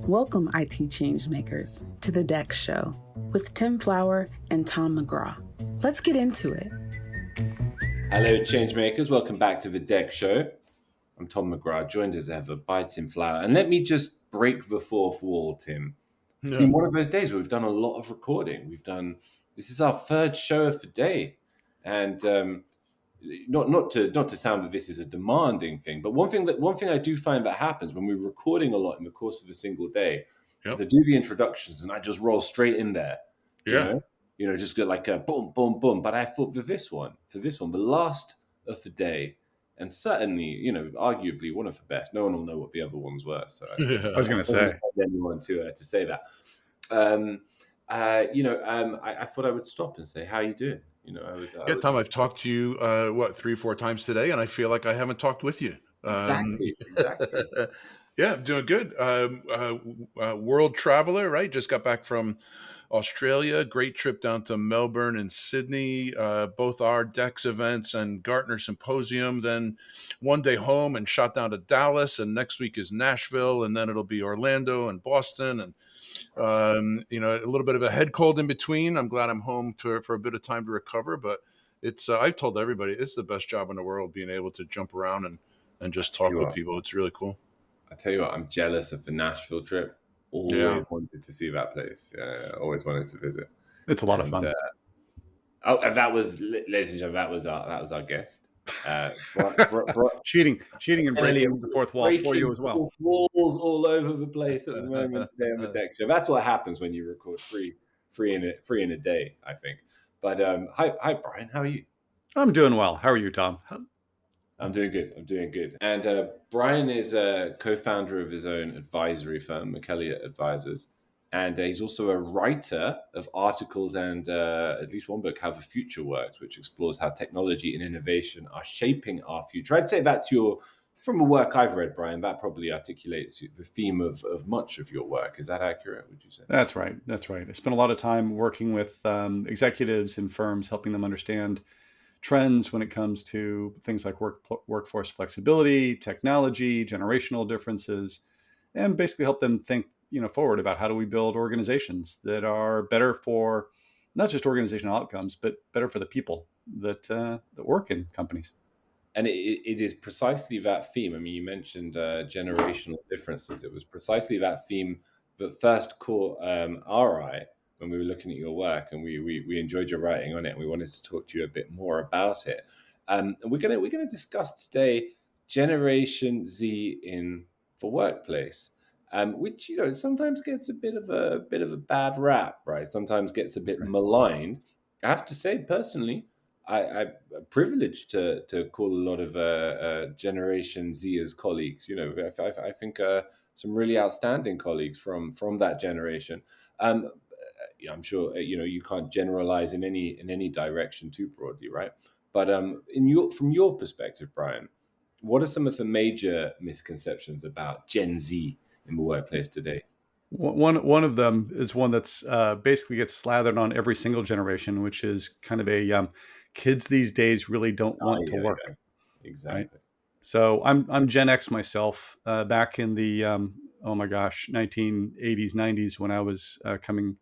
Welcome, IT changemakers, to the DEX Show with Tim Flower and Tom McGraw. Let's get into it. Hello, changemakers. Welcome back to the DEX Show. I'm Tom McGraw, joined as ever by Tim Flower. And let me just break the fourth wall, Tim. It's been one of those days where we've done a lot of recording. This is our third show of the day. And not to sound that this is a demanding thing, but one thing I do find that happens when we're recording a lot in the course of a single day is I do the introductions and I just roll straight in there. You know, just go like a boom, boom, boom. But I thought for this one, the last of the day, and certainly, arguably one of the best. No one will know what the other ones were. So I was going to say anyone to say that. I thought I would stop and say, how are you doing? Tom, I've talked to you, 3 or 4 times today, and I feel like I haven't talked with you. Exactly. Yeah, I'm doing good. World traveler, right? Just got back from Australia. Great trip down to Melbourne and Sydney, both our DEX events and Gartner Symposium. Then one day home and shot down to Dallas, and next week is Nashville, and then it'll be Orlando and Boston, and a little bit of a head cold in between. I'm glad I'm home for a bit of time to recover, but it's I've told everybody it's the best job in the world, being able to jump around and just talk with people. It's really cool. I tell you what, I'm jealous of the Nashville trip. Always wanted to see that place. Yeah, always wanted to visit. It's a lot of fun. And that was, ladies and gentlemen, that was our guest. Cheating and breaking the fourth wall for you as well. Walls all over the place at the moment today on the DEX Show. That's what happens when you record three in a day, I think. But hi Brian, how are you? I'm doing well. How are you, Tom? I'm doing good. And Brian is a co-founder of his own advisory firm, Elliott Advisors. And he's also a writer of articles and at least one book, How the Future Works, which explores how technology and innovation are shaping our future. I'd say that's from the work I've read, Brian, that probably articulates the theme of much of your work. Is that accurate, would you say? That's right. I spent a lot of time working with executives in firms, helping them understand trends when it comes to things like workforce flexibility, technology, generational differences, and basically help them think forward about how do we build organizations that are better for not just organizational outcomes, but better for the people that work in companies. And it is precisely that theme. I mean, you mentioned generational differences. It was precisely that theme that first caught our eye when we were looking at your work, and we enjoyed your writing on it, and we wanted to talk to you a bit more about it. And we're gonna discuss today Generation Z in the workplace. Which sometimes gets a bit of a bad rap, right? Sometimes gets a bit maligned. I have to say, personally, I'm privileged to call a lot of Generation Z as colleagues. I think some really outstanding colleagues from that generation. I'm sure you can't generalize in any direction too broadly, right? But from your perspective, Brian, what are some of the major misconceptions about Gen Z in the workplace today? One of them is one that's basically gets slathered on every single generation, which is kind of a kids these days really don't want to work. Yeah. Exactly. Right? So I'm Gen X myself. Back in the 1980s, 90s, when I was coming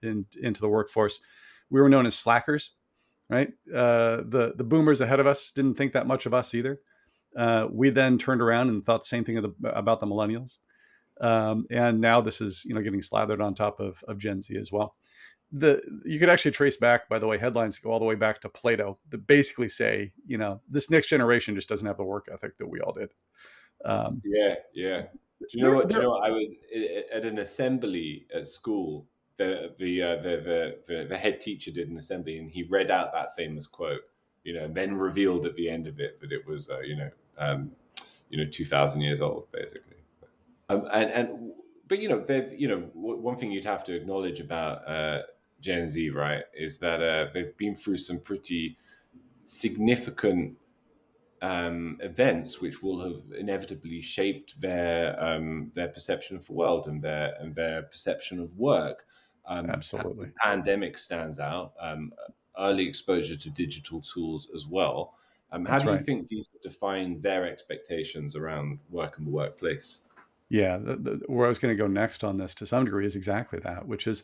into the workforce, we were known as slackers. Right? The boomers ahead of us didn't think that much of us either. We then turned around and thought the same thing about the millennials. And now this is, getting slathered on top of Gen Z as well. You could actually trace back, by the way, headlines go all the way back to Plato that basically say, this next generation just doesn't have the work ethic that we all did. Yeah. Do you know what? I was at an assembly at school. The head teacher did an assembly, and he read out that famous quote. And then revealed at the end of it that it was, 2,000 years old, basically. But one thing you'd have to acknowledge about Gen Z, right, is that they've been through some pretty significant events which will have inevitably shaped their perception of the world and their perception of work. Absolutely, the pandemic stands out. Early exposure to digital tools as well. How do you think these define their expectations around work and the workplace? Yeah, where I was going to go next on this to some degree is exactly that, which is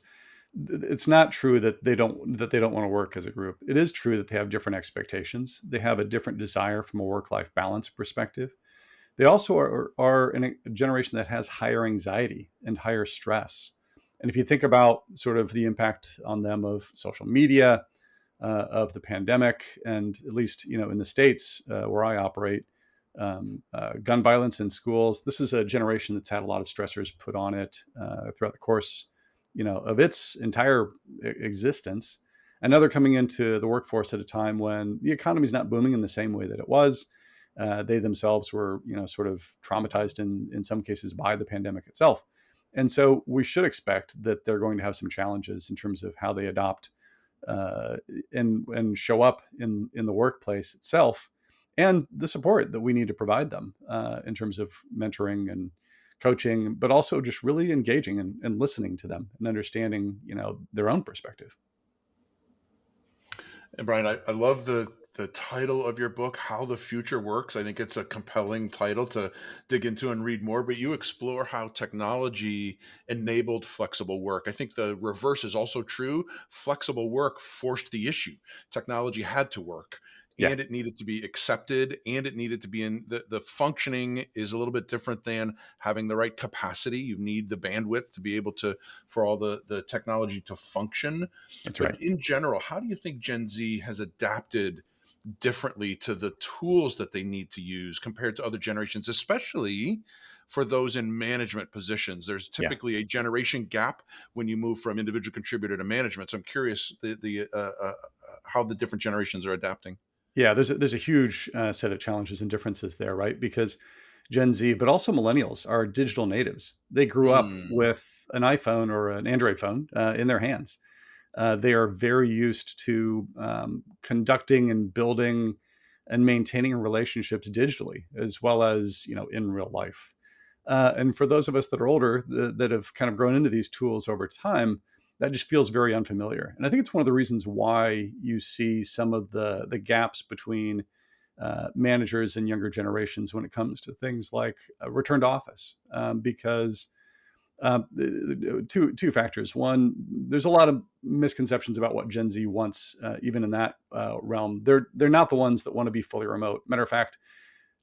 it's not true that they don't want to work as a group. It is true that they have different expectations. They have a different desire from a work-life balance perspective. They also are in a generation that has higher anxiety and higher stress. And if you think about sort of the impact on them of social media, of the pandemic, and at least in the states where I operate, gun violence in schools. This is a generation that's had a lot of stressors put on it throughout the course, of its entire existence. And now they're coming into the workforce at a time when the economy is not booming in the same way that it was. They themselves were, sort of traumatized in some cases by the pandemic itself. And so we should expect that they're going to have some challenges in terms of how they adopt uh, and show up in the workplace itself, and the support that we need to provide them in terms of mentoring and coaching, but also just really engaging and listening to them and understanding their own perspective. And Brian, I love the title of your book, How the Future Works. I think it's a compelling title to dig into and read more, but you explore how technology enabled flexible work. I think the reverse is also true. Flexible work forced the issue. Technology had to work. Yeah, And it needed to be accepted, and it needed to be in the functioning is a little bit different than having the right capacity. You need the bandwidth to be able to, for all the technology to function. that's But right. in general, how do you think Gen Z has adapted differently to the tools that they need to use compared to other generations, especially for those in management positions? There's Yeah. typically a generation gap when you move from individual contributor to management. So I'm curious how the different generations are adapting. Yeah, there's a huge set of challenges and differences there, right? Because Gen Z, but also millennials, are digital natives. They grew up Mm, with an iPhone or an Android phone in their hands. They are very used to conducting and building and maintaining relationships digitally, as well as in real life. And for those of us that are older, that have kind of grown into these tools over time, that just feels very unfamiliar. And I think it's one of the reasons why you see some of the gaps between managers and younger generations when it comes to things like return to office, because two factors. One, there's a lot of misconceptions about what Gen Z wants, even in that realm. They're not the ones that want to be fully remote. Matter of fact,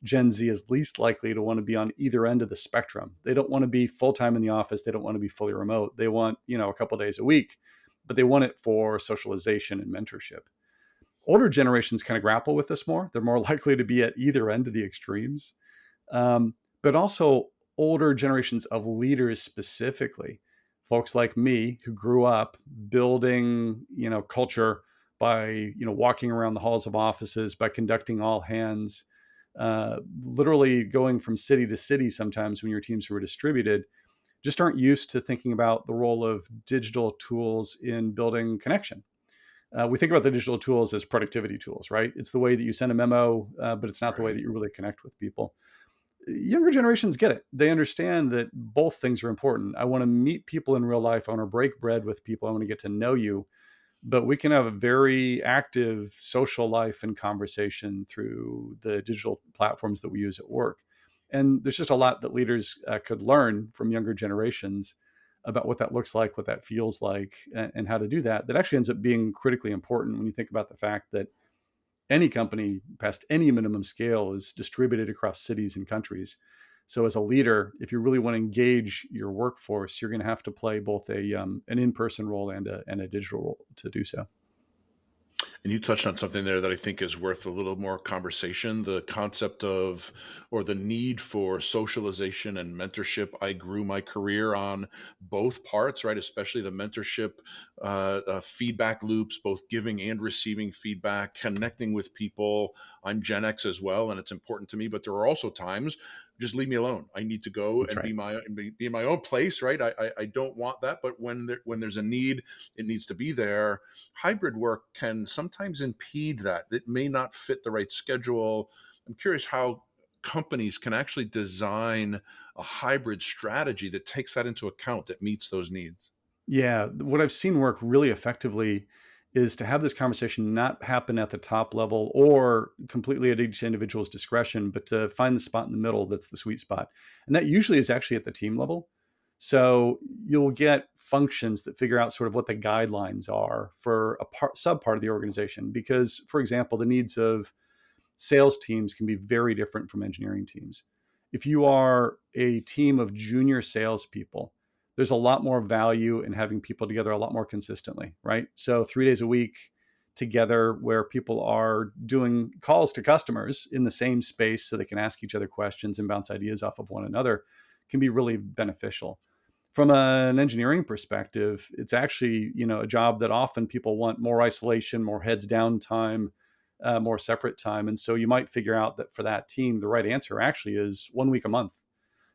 Gen Z is least likely to want to be on either end of the spectrum. They don't want to be full time in the office. They don't want to be fully remote. They want a couple of days a week, but they want it for socialization and mentorship. Older generations kind of grapple with this more. They're more likely to be at either end of the extremes, but also older generations of leaders specifically, folks like me who grew up building culture by walking around the halls of offices, by conducting all hands, literally going from city to city sometimes when your teams were distributed, just aren't used to thinking about the role of digital tools in building connection. We think about the digital tools as productivity tools, right? It's the way that you send a memo, but it's not the way right. that you really connect with people. Younger generations get it. They understand that both things are important. I want to meet people in real life. I want to break bread with people. I want to get to know you. But we can have a very active social life and conversation through the digital platforms that we use at work. And there's just a lot that leaders could learn from younger generations about what that looks like, what that feels like, and how to do that. That actually ends up being critically important when you think about the fact that any company past any minimum scale is distributed across cities and countries. So as a leader, if you really want to engage your workforce, you're going to have to play both an in-person role and a digital role to do so. And you touched on something there that I think is worth a little more conversation, the concept of, or the need for socialization and mentorship. I grew my career on both parts, right? Especially the mentorship feedback loops, both giving and receiving feedback, connecting with people. I'm Gen X as well, and it's important to me, but there are also times, just leave me alone. I need to go That's and right. be in my own place, right? I don't want that, but when there's a need, it needs to be there. Hybrid work can sometimes impede that. It may not fit the right schedule. I'm curious how companies can actually design a hybrid strategy that takes that into account, that meets those needs. Yeah, what I've seen work really effectively is to have this conversation not happen at the top level or completely at each individual's discretion, but to find the spot in the middle that's the sweet spot. And that usually is actually at the team level. So you'll get functions that figure out sort of what the guidelines are for a sub part of the organization. Because, for example, the needs of sales teams can be very different from engineering teams. If you are a team of junior salespeople, there's a lot more value in having people together a lot more consistently, right? So 3 days a week together where people are doing calls to customers in the same space so they can ask each other questions and bounce ideas off of one another can be really beneficial. From an engineering perspective, it's actually, a job that often people want more isolation, more heads down time, more separate time. And so you might figure out that for that team, the right answer actually is 1 week a month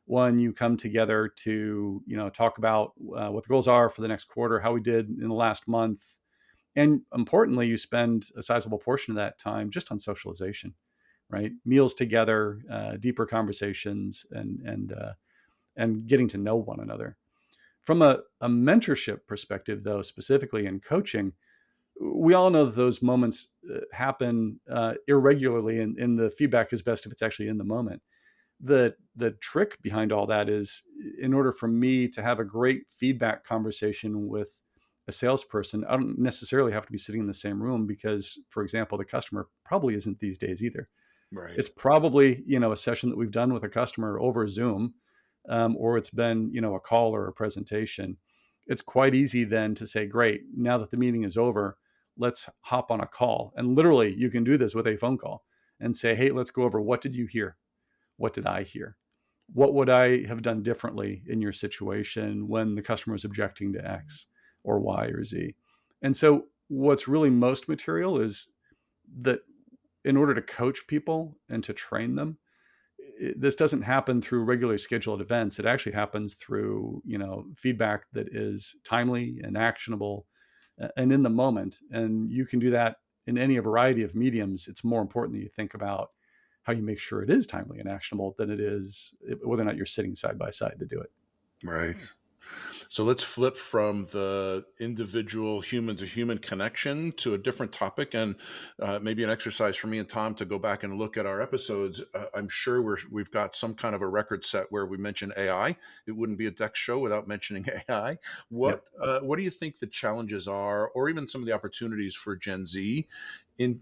when you come together to, talk about what the goals are for the next quarter, how we did in the last month. And importantly, you spend a sizable portion of that time just on socialization, right? Meals together, deeper conversations, and getting to know one another. From a mentorship perspective, though, specifically in coaching, we all know that those moments happen irregularly, and the feedback is best if it's actually in the moment. The trick behind all that is, in order for me to have a great feedback conversation with a salesperson, I don't necessarily have to be sitting in the same room because, for example, the customer probably isn't these days either. Right. It's probably, a session that we've done with a customer over Zoom, or it's been, a call or a presentation. It's quite easy then to say, great, now that the meeting is over, let's hop on a call. And literally you can do this with a phone call and say, hey, let's go over, what did you hear? What did I hear? What would I have done differently in your situation when the customer is objecting to X or Y or Z? And so what's really most material is that in order to coach people and to train them, this doesn't happen through regularly scheduled events. It actually happens through, feedback that is timely and actionable and in the moment. And you can do that in any variety of mediums. It's more important that you think about how you make sure it is timely and actionable than it is whether or not you're sitting side by side to do it. Right. So let's flip from the individual human to human connection to a different topic, and maybe an exercise for me and Tom to go back and look at our episodes. I'm sure we've got some kind of a record set where we mention AI. It wouldn't be a DEX show without mentioning AI. What do you think the challenges are, or even some of the opportunities for Gen Z in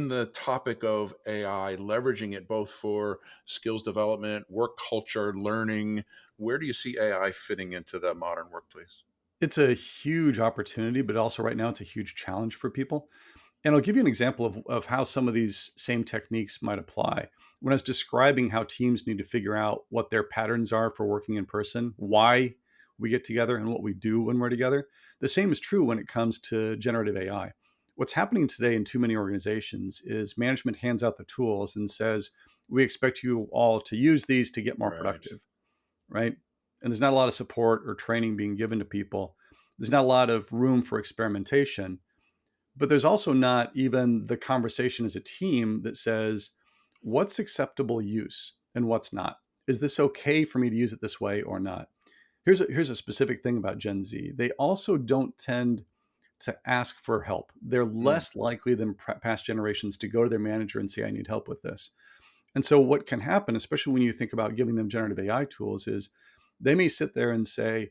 the topic of AI, leveraging it both for skills development, work culture, learning? Where do you see AI fitting into the modern workplace? It's a huge opportunity, but also right now it's a huge challenge for people. And I'll give you an example of how some of these same techniques might apply. When I was describing how teams need to figure out what their patterns are for working in person, why we get together, and what we do when we're together, the same is true when it comes to generative AI. What's happening today in too many organizations is management hands out the tools and says, we expect you all to use these to get more productive, right? And there's not a lot of support or training being given to people. There's not a lot of room for experimentation. But there's also not even the conversation as a team that says, what's acceptable use and what's not? Is this okay for me to use it this way or not? Here's a specific thing about Gen Z. They also don't tend to ask for help. They're less likely than past generations to go to their manager and say, I need help with this. And so what can happen, especially when you think about giving them generative AI tools, is they may sit there and say,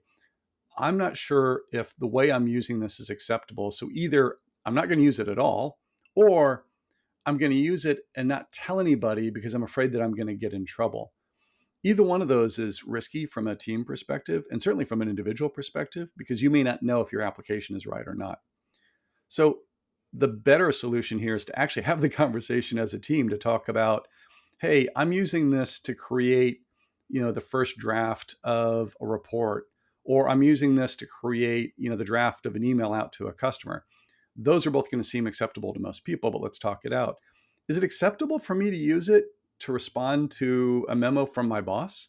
I'm not sure if the way I'm using this is acceptable. So either I'm not going to use it at all, or I'm going to use it and not tell anybody because I'm afraid that I'm going to get in trouble. Either one of those is risky from a team perspective, and certainly from an individual perspective, because you may not know if your application is right or not. So the better solution here is to actually have the conversation as a team to talk about, hey, I'm using this to create, the first draft of a report, or I'm using this to create, the draft of an email out to a customer. Those are both going to seem acceptable to most people, but let's talk it out. Is it acceptable for me to use it to respond to a memo from my boss?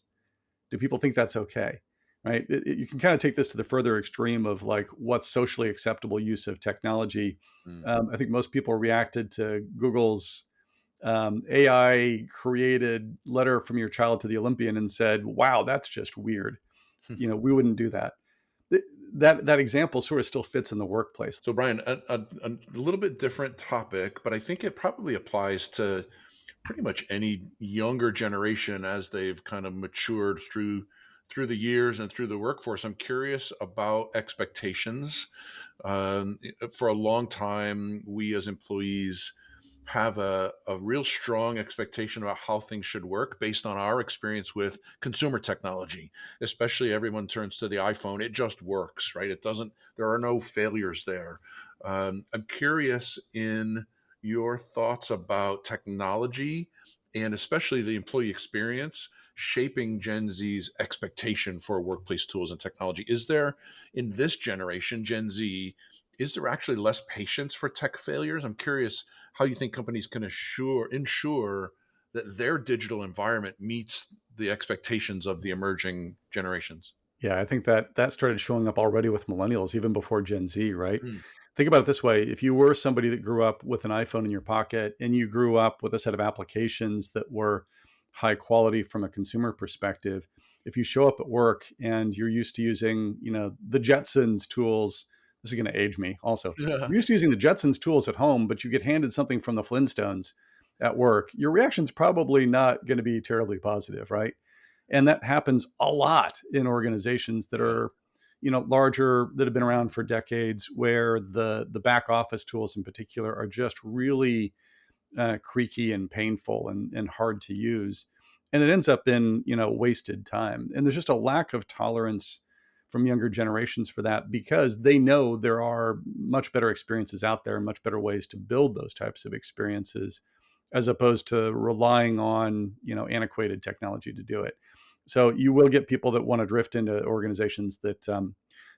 Do people think that's okay? Right? You can kind of take this to the further extreme of like what's socially acceptable use of technology. I think most people reacted to Google's AI created letter from your child to the Olympian and said, wow, that's just weird. We wouldn't do that. that example sort of still fits in the workplace. So, Brian, a little bit different topic, but I think it probably applies to pretty much any younger generation as they've kind of matured through the years and through the workforce. I'm curious about expectations. For a long time, we as employees have a real strong expectation about how things should work based on our experience with consumer technology. Especially everyone turns to the iPhone. It just works, right? It doesn't, there are no failures there. I'm curious in your thoughts about technology and especially the employee experience shaping Gen Z's expectation for workplace tools and technology. Is there, in this generation, Gen Z, is there actually less patience for tech failures? I'm curious how you think companies can ensure that their digital environment meets the expectations of the emerging generations. Yeah, I think that started showing up already with millennials, even before Gen Z, right? Hmm. Think about it this way. If you were somebody that grew up with an iPhone in your pocket and you grew up with a set of applications that were high quality from a consumer perspective, if you show up at work and you're used to using, the Jetsons tools, this is going to age me also. Yeah. You're used to using the Jetsons tools at home, but you get handed something from the Flintstones at work, your reaction's probably not going to be terribly positive, right? And that happens a lot in organizations that Yeah. are, larger, that have been around for decades, where the back office tools in particular are just really creaky and painful and hard to use, and it ends up in wasted time. And there's just a lack of tolerance from younger generations for that, because they know there are much better experiences out there and much better ways to build those types of experiences, as opposed to relying on antiquated technology to do it. So you will get people that want to drift into organizations that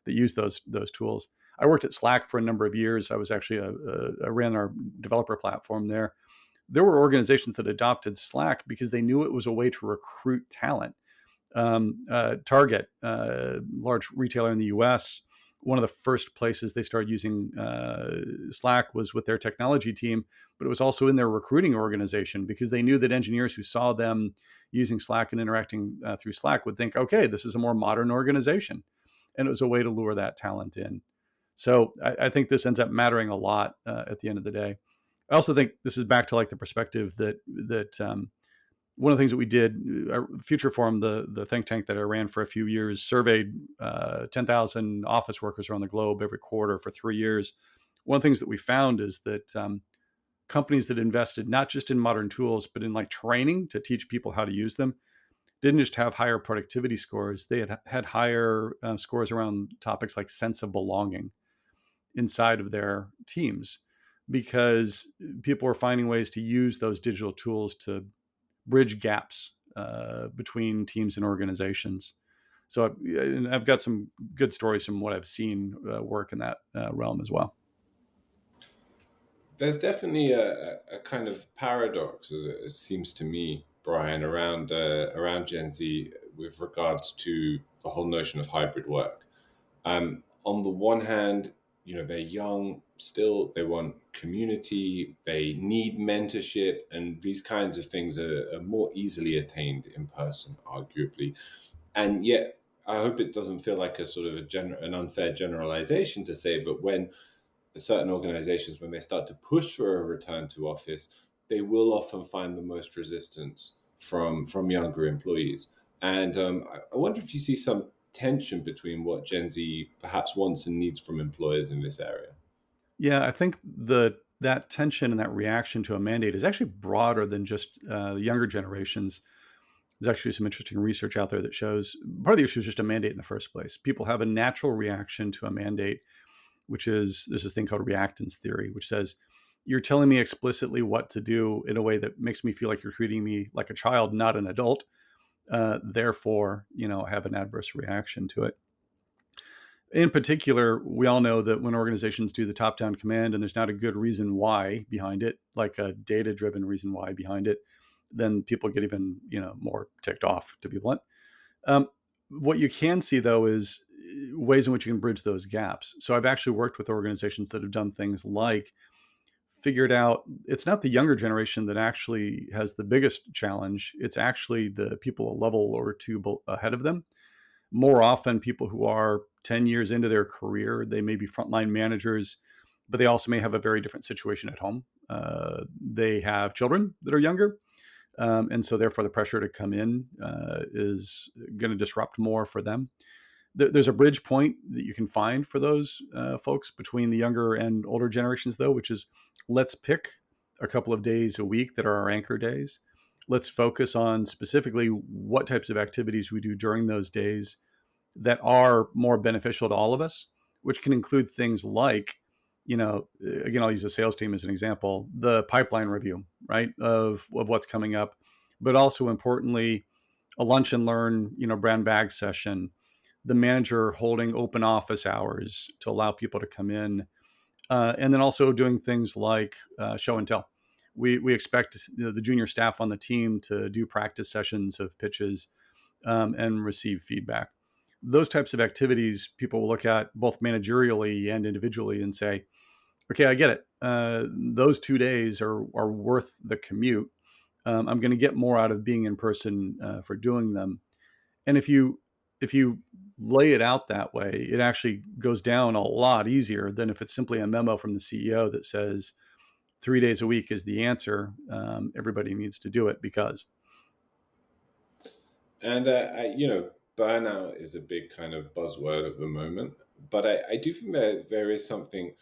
use those tools. I worked at Slack for a number of years. I was actually I ran our developer platform there. There were organizations that adopted Slack because they knew it was a way to recruit talent. Target, large retailer in the U.S., one of the first places they started using Slack was with their technology team, but it was also in their recruiting organization, because they knew that engineers who saw them using Slack and interacting through Slack would think, okay, this is a more modern organization. And it was a way to lure that talent in. So I think this ends up mattering a lot at the end of the day. I also think this is back to like the perspective that one of the things that we did, Future Forum, the think tank that I ran for a few years, surveyed 10,000 office workers around the globe every quarter for 3 years. One of the things that we found is that companies that invested not just in modern tools, but in like training to teach people how to use them, didn't just have higher productivity scores. They had higher scores around topics like sense of belonging inside of their teams, because people were finding ways to use those digital tools to bridge gaps between teams and organizations. So I've got some good stories from what I've seen work in that realm as well. There's definitely a kind of paradox, as it seems to me, Brian, around Gen Z with regards to the whole notion of hybrid work. On the one hand, they're young still, they want community, they need mentorship, and these kinds of things are more easily attained in person, arguably. And yet, I hope it doesn't feel like a sort of an unfair generalization to say, but when certain organizations, when they start to push for a return to office, they will often find the most resistance from younger employees. And I wonder if you see some tension between what Gen Z perhaps wants and needs from employers in this area. Yeah, I think that tension and that reaction to a mandate is actually broader than just the younger generations. There's actually some interesting research out there that shows part of the issue is just a mandate in the first place. People have a natural reaction to a mandate, which is, there's this thing called reactance theory, which says, you're telling me explicitly what to do in a way that makes me feel like you're treating me like a child, not an adult. Therefore, I have an adverse reaction to it. In particular, we all know that when organizations do the top-down command and there's not a good reason why behind it, like a data-driven reason why behind it, then people get even more ticked off, to be blunt. What you can see, though, is ways in which you can bridge those gaps. So I've actually worked with organizations that have done things like figured out it's not the younger generation that actually has the biggest challenge. It's actually the people a level or two ahead of them. More often, people who are 10 years into their career. They may be frontline managers, but they also may have a very different situation at home. They have children that are younger. And so therefore the pressure to come in is going to disrupt more for them. There's a bridge point that you can find for those folks between the younger and older generations, though, which is let's pick a couple of days a week that are our anchor days. Let's focus on specifically what types of activities we do during those days that are more beneficial to all of us, which can include things like, again, I'll use the sales team as an example, the pipeline review, right, of what's coming up, but also importantly, a lunch and learn, brand bag session, the manager holding open office hours to allow people to come in, and then also doing things like show and tell. We expect the junior staff on the team to do practice sessions of pitches and receive feedback. Those types of activities people will look at both managerially and individually and say, okay, I get it. Those 2 days are worth the commute. I'm going to get more out of being in person for doing them. And if you lay it out that way, it actually goes down a lot easier than if it's simply a memo from the CEO that says 3 days a week is the answer. Everybody needs to do it because. And burnout is a big kind of buzzword at the moment, but I do think there is something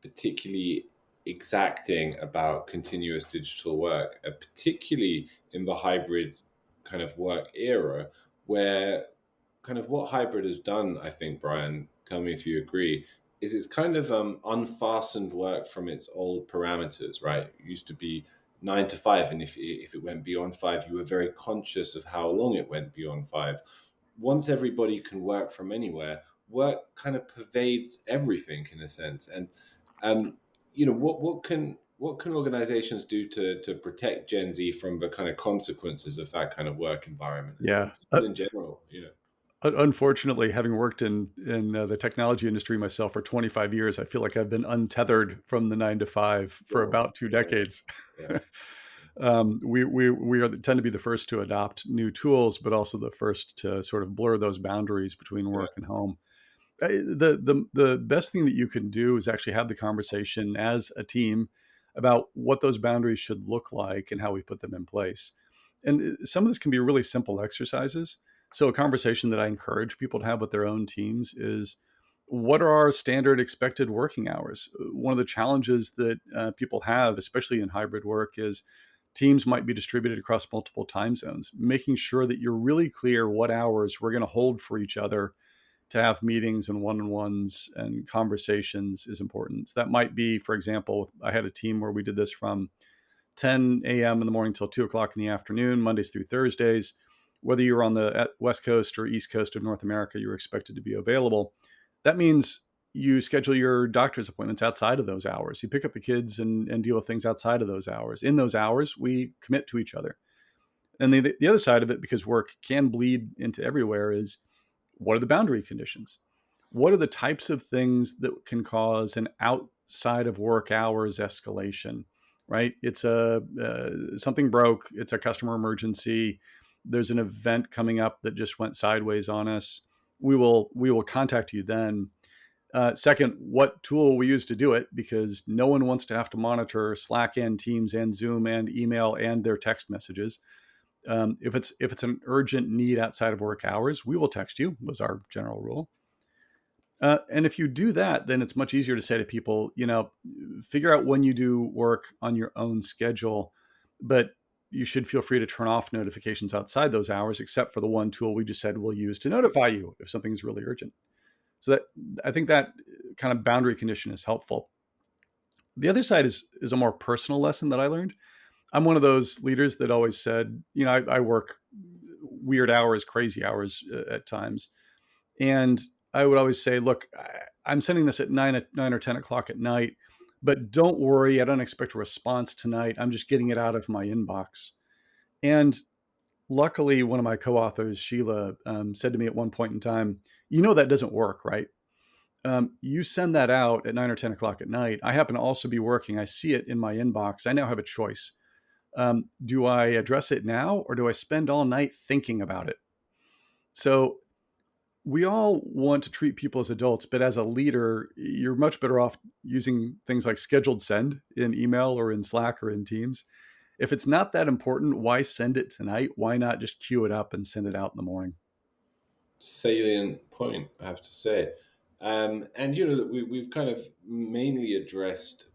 particularly exacting about continuous digital work, particularly in the hybrid kind of work era, where kind of what hybrid has done, I think, Brian, tell me if you agree, is it's kind of unfastened work from its old parameters, right? It used to be 9 to 5, and if it went beyond 5, you were very conscious of how long it went beyond 5. Once everybody can work from anywhere, work kind of pervades everything in a sense. And what can organizations do to protect Gen Z from the kind of consequences of that kind of work environment? Yeah. And in general, Unfortunately, having worked in the technology industry myself for 25 years, I feel like I've been untethered from the 9 to 5 for about 2 decades. Yeah. We tend to be the first to adopt new tools, but also the first to sort of blur those boundaries between work and home. The best thing that you can do is actually have the conversation as a team about what those boundaries should look like and how we put them in place. And some of this can be really simple exercises. So a conversation that I encourage people to have with their own teams is, what are our standard expected working hours? One of the challenges that people have, especially in hybrid work, is teams might be distributed across multiple time zones. Making sure that you're really clear what hours we're going to hold for each other to have meetings and one-on-ones and conversations is important. So that might be, for example, I had a team where we did this from 10 a.m. in the morning till 2 o'clock in the afternoon, Mondays through Thursdays. Whether you're on the West Coast or East Coast of North America, you're expected to be available. That means you schedule your doctor's appointments outside of those hours. You pick up the kids and deal with things outside of those hours. In those hours, we commit to each other. And the other side of it, because work can bleed into everywhere, is what are the boundary conditions? What are the types of things that can cause an outside of work hours escalation, right? It's something broke. It's a customer emergency. There's an event coming up that just went sideways on us. We will contact you then. Second, what tool we use to do it, because no one wants to have to monitor Slack and Teams and Zoom and email and their text messages. If it's an urgent need outside of work hours, we will text you, was our general rule. And if you do that, then it's much easier to say to people, figure out when you do work on your own schedule, but you should feel free to turn off notifications outside those hours, except for the one tool we just said we'll use to notify you if something's really urgent. So that, I think that kind of boundary condition is helpful. The other side is a more personal lesson that I learned. I'm one of those leaders that always said, I work weird hours, crazy hours at times. And I would always say, look, I'm sending this at 9 or 10 o'clock at night, but don't worry, I don't expect a response tonight. I'm just getting it out of my inbox. And luckily, one of my co-authors, Sheila, said to me at one point in time, that doesn't work, right? You send that out at 9 or 10 o'clock at night. I happen to also be working. I see it in my inbox. I now have a choice. Do I address it now, or do I spend all night thinking about it? So we all want to treat people as adults, but as a leader, you're much better off using things like scheduled send in email or in Slack or in Teams. If it's not that important, why send it tonight? Why not just queue it up and send it out in the morning? Salient point, I have to say. And we've kind of mainly addressed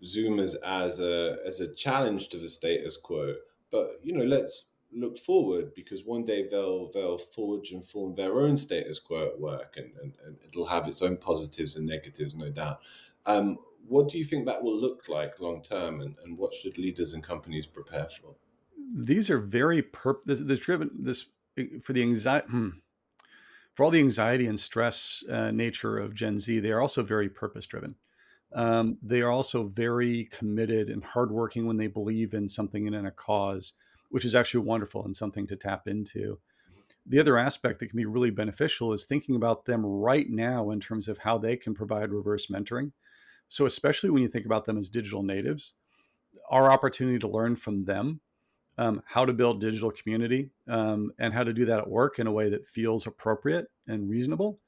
Zoom as a challenge to the status quo. But let's look forward, because one day they'll forge and form their own status quo at work, and it'll have its own positives and negatives, no doubt. What do you think that will look like long term, and what should leaders and companies prepare for? These are very for the anxiety. For all the anxiety and stress nature of Gen Z, they are also very purpose driven. They are also very committed and hardworking when they believe in something and in a cause, which is actually wonderful and something to tap into. The other aspect that can be really beneficial is thinking about them right now in terms of how they can provide reverse mentoring. So especially when you think about them as digital natives, our opportunity to learn from them how to build digital community and how to do that at work in a way that feels appropriate and reasonable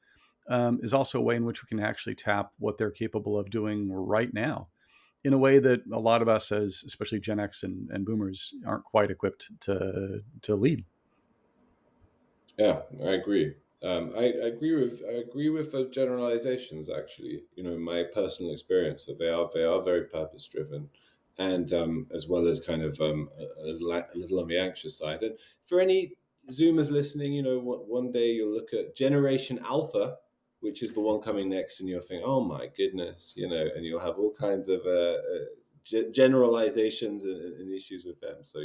is also a way in which we can actually tap what they're capable of doing right now in a way that a lot of us, as especially Gen X and boomers, aren't quite equipped to lead. Yeah, I agree. I agree with those generalizations. Actually, my personal experience, that they are very purpose driven, and as well as kind of a little on the anxious side. And for any Zoomers listening, one day you'll look at Generation Alpha, which is the one coming next, and you'll think, oh my goodness, and you'll have all kinds of generalizations and issues with them. So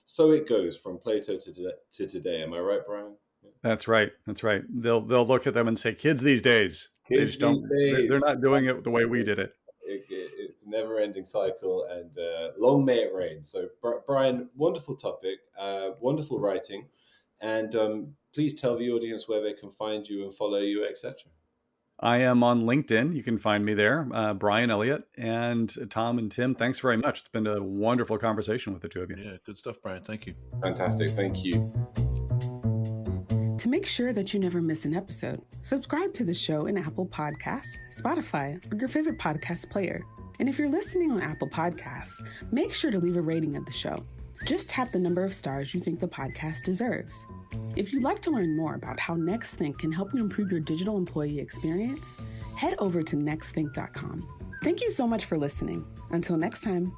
so it goes from Plato to today. Am I right, Brian? That's right. That's right. They'll look at them and say, "Kids these days, they just don't. They're not doing it the way we did it." It's a never-ending cycle, and long may it rain. So, Brian, wonderful topic, wonderful writing, and please tell the audience where they can find you and follow you, etc. I am on LinkedIn. You can find me there, Brian Elliott. And Tom and Tim, thanks very much. It's been a wonderful conversation with the two of you. Yeah, good stuff, Brian. Thank you. Fantastic. Thank you. To make sure that you never miss an episode, subscribe to the show in Apple Podcasts, Spotify, or your favorite podcast player. And if you're listening on Apple Podcasts, make sure to leave a rating of the show. Just tap the number of stars you think the podcast deserves. If you'd like to learn more about how NextThink can help you improve your digital employee experience, head over to nextthink.com. Thank you so much for listening. Until next time.